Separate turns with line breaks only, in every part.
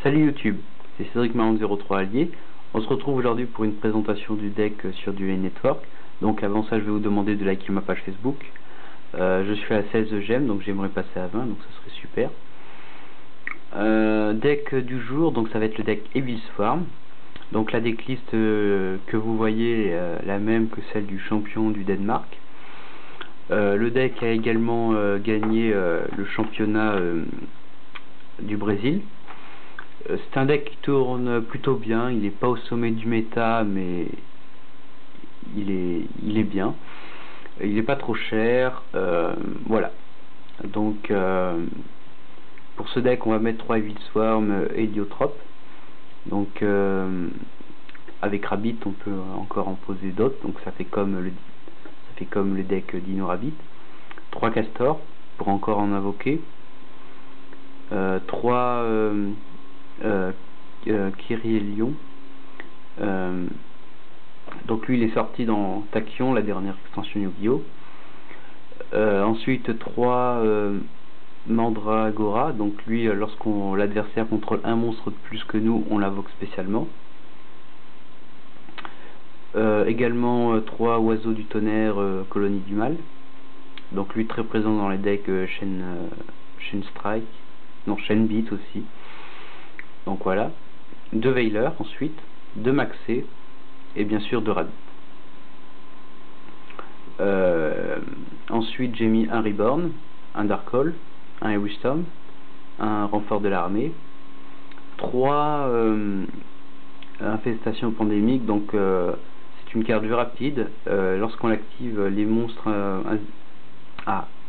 Salut YouTube, c'est Cédric Marron03 Allier. On se retrouve aujourd'hui pour une présentation du deck sur du Network. Donc avant ça, je vais vous demander de liker ma page Facebook. Je suis à 16 j'aime, donc j'aimerais passer à 20, donc ça serait super. Deck du jour, donc ça va être le deck Evil Swarm. Donc la decklist que vous voyez est la même que celle du champion du Danemark. Le deck a également gagné le championnat du Brésil. C'est un deck qui tourne plutôt bien, il n'est pas au sommet du méta, mais il est bien. Il n'est pas trop cher, voilà. Donc pour ce deck on va mettre 3 Evil Swarm Héliotrope. Donc avec Rabbit on peut encore en poser d'autres, donc ça fait comme le deck Dino Rabbit. 3 Castors pour encore en invoquer. 3 Kirlion. Donc lui il est sorti dans Tachyon, la dernière extension Yu-Gi-Oh! Ensuite 3 Mandragora, donc lui lorsqu'on l'adversaire contrôle un monstre de plus que nous, on l'invoque spécialement. Également 3 Oiseaux du Tonnerre, Colonie du Mal, donc lui très présent dans les decks Chain Strike, non Chain Beat aussi. Donc voilà, 2 Veiler ensuite, 2 Maxé et bien sûr 2 Rabbit. Ensuite j'ai mis un Reborn, un Dark Hole, un Wisdom, un renfort de l'armée, 3 Infestation pandémique, donc c'est une carte vue rapide. Lorsqu'on l'active, les monstres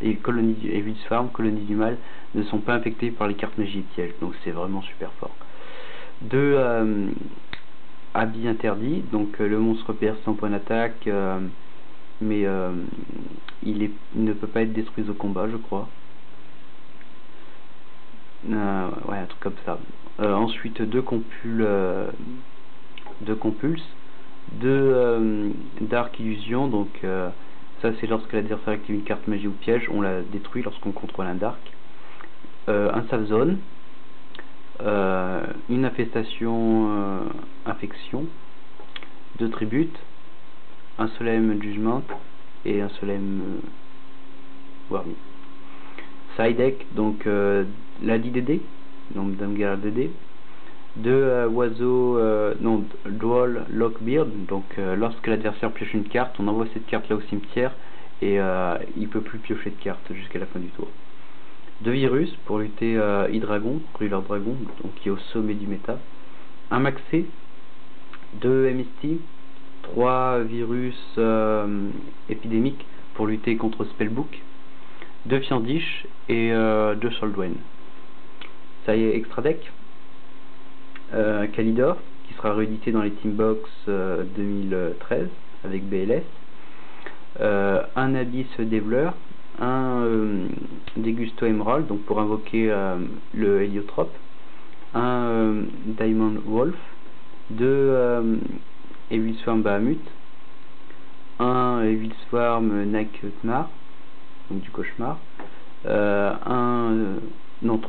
et Evil Swarm, Colonie du Mal, ne sont pas infectés par les cartes magie et pièges, donc c'est vraiment super fort. 2 Habits interdits, donc le monstre perd son point d'attaque, mais il ne peut pas être détruit au combat, je crois. Ouais, un truc comme ça. Ensuite 2 Compulse, 2 Dark Illusion, donc ça c'est lorsque l'adversaire active une carte magie ou piège, on la détruit lorsqu'on contrôle un Dark. Un Save Zone, une Infestation Infection, 2 Tributes, un Solemn Judgment et un Solemn Warning. Side deck, donc la DDD, donc Damgar DD, 2 oiseaux, non, Dual Lockbeard, donc lorsque l'adversaire pioche une carte, on envoie cette carte là au cimetière et il peut plus piocher de carte jusqu'à la fin du tour. 2 virus pour lutter Hydragon, Ruler Dragon, donc qui est au sommet du méta. Un Maxé, 2 MST, 3 virus épidémiques pour lutter contre Spellbook, 2 Fiendish et 2 Soldwen. Ça y est, extra deck. Kalidor qui sera réédité dans les Teambox 2013 avec BLS. Un Abyss Develer, un Degusto Emerald, donc pour invoquer le Héliotrope, un Diamond Wolf, 2 Evil Swarm Bahamut, un Evil Swarm Nightmare, donc du cauchemar, 3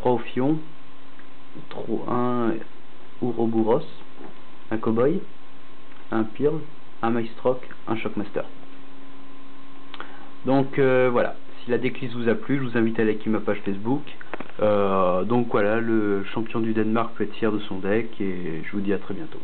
Ophion, 1 Ouroboros, un Cowboy, un Pearl, un Maestroc, un Shockmaster. Donc voilà, si la decklist vous a plu, je vous invite à liker ma page Facebook. Donc voilà, le champion du Danemark peut être fier de son deck et je vous dis à très bientôt.